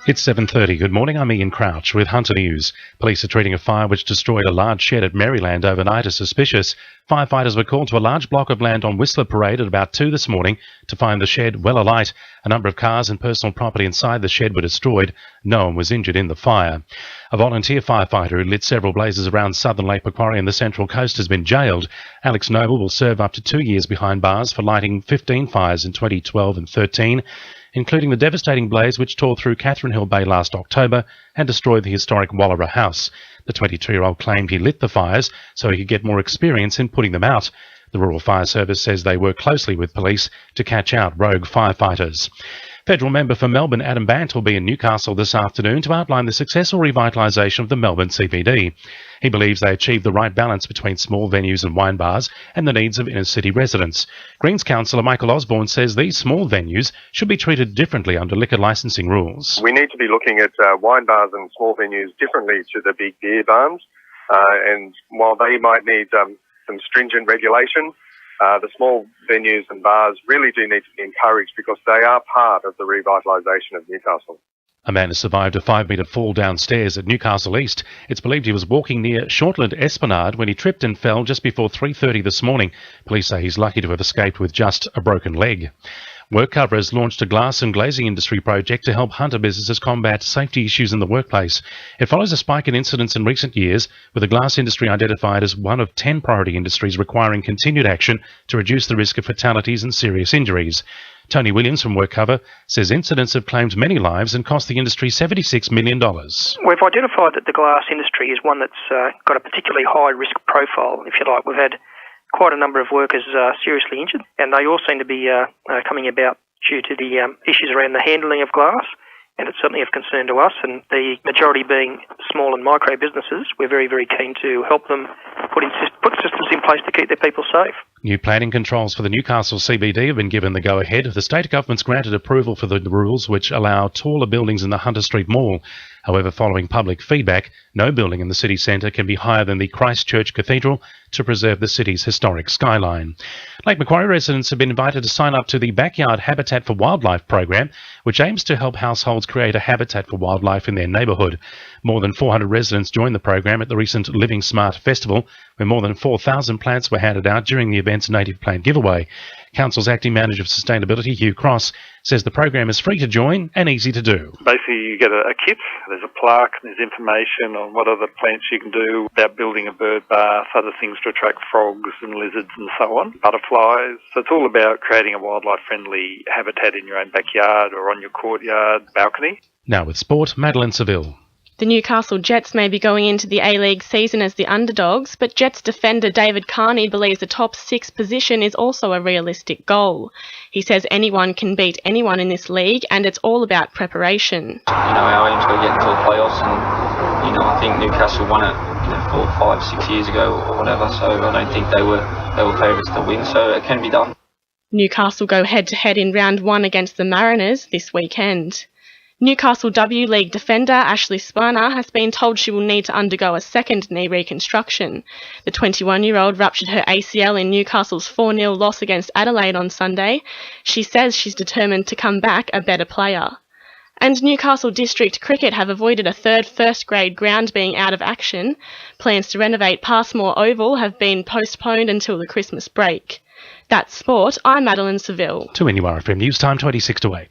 It's 7:30. Good morning, I'm Ian Crouch with Hunter News. Police are treating a fire which destroyed a large shed at Maryland overnight as suspicious. Firefighters were called to a large block of land on Whistler Parade at about 2 this morning to find the shed well alight. A number of cars and personal property inside the shed were destroyed. No one was injured in the fire. A volunteer firefighter who lit several blazes around southern Lake Macquarie and the Central Coast has been jailed. Alex Noble will serve up to 2 years behind bars for lighting 15 fires in 2012 and 13. Including the devastating blaze which tore through Catherine Hill Bay last October and destroyed the historic Wallara house. The 22-year-old claimed he lit the fires so he could get more experience in putting them out. The Rural Fire Service says they work closely with police to catch out rogue firefighters. Federal member for Melbourne Adam Bant will be in Newcastle this afternoon to outline the successful revitalisation of the Melbourne CBD. He believes they achieved the right balance between small venues and wine bars and the needs of inner-city residents. Greens councillor Michael Osborne says these small venues should be treated differently under liquor licensing rules. We need to be looking at wine bars and small venues differently to the big beer barns. And while they might need some stringent regulation, the small venues and bars really do need to be encouraged because they are part of the revitalisation of Newcastle. A man has survived a 5-metre fall downstairs at Newcastle East. It's believed he was walking near Shortland Esplanade when he tripped and fell just before 3:30 this morning. Police say he's lucky to have escaped with just a broken leg. WorkCover has launched a glass and glazing industry project to help Hunter businesses combat safety issues in the workplace. It follows a spike in incidents in recent years, with the glass industry identified as one of 10 priority industries requiring continued action to reduce the risk of fatalities and serious injuries. Tony Williams from WorkCover says incidents have claimed many lives and cost the industry $76 million. We've identified that the glass industry is one that's got a particularly high risk profile, if you like. We've had quite a number of workers seriously injured, and they all seem to be coming about due to the issues around the handling of glass, and it's certainly of concern to us, and the majority being small and micro businesses. We're very, very keen to help them put systems in place to keep their people safe. New planning controls for the Newcastle CBD have been given the go-ahead. The state government's granted approval for the rules which allow taller buildings in the Hunter Street Mall. However, following public feedback, no building in the city centre can be higher than the Christchurch Cathedral to preserve the city's historic skyline. Lake Macquarie residents have been invited to sign up to the Backyard Habitat for Wildlife program, which aims to help households create a habitat for wildlife in their neighbourhood. More than 400 residents joined the program at the recent Living Smart Festival, where more than 4,000 plants were handed out during the event's native plant giveaway. Council's Acting Manager of Sustainability, Hugh Cross, says the program is free to join and easy to do. Basically, you get a kit, there's a plaque, there's information on what other plants you can do about building a bird bath, other things to attract frogs and lizards and so on, butterflies. So it's all about creating a wildlife-friendly habitat in your own backyard or on your courtyard, balcony. Now with sport, Madeline Seville. The Newcastle Jets may be going into the A-League season as the underdogs, but Jets defender David Carney believes the top 6 position is also a realistic goal. He says anyone can beat anyone in this league, and it's all about preparation. Our aim's got to get into the playoffs, and I think Newcastle won it 4, 5, 6 years ago or whatever, so I don't think they were favourites to win, so it can be done. Newcastle go head-to-head in round 1 against the Mariners this weekend. Newcastle W League defender Ashley Sparner has been told she will need to undergo a second knee reconstruction. The 21-year-old ruptured her ACL in Newcastle's 4-0 loss against Adelaide on Sunday. She says she's determined to come back a better player. And Newcastle District Cricket have avoided a third first-grade ground being out of action. Plans to renovate Passmore Oval have been postponed until the Christmas break. That's sport. I'm Madeline Seville. To NURFM News Time 26 to 8.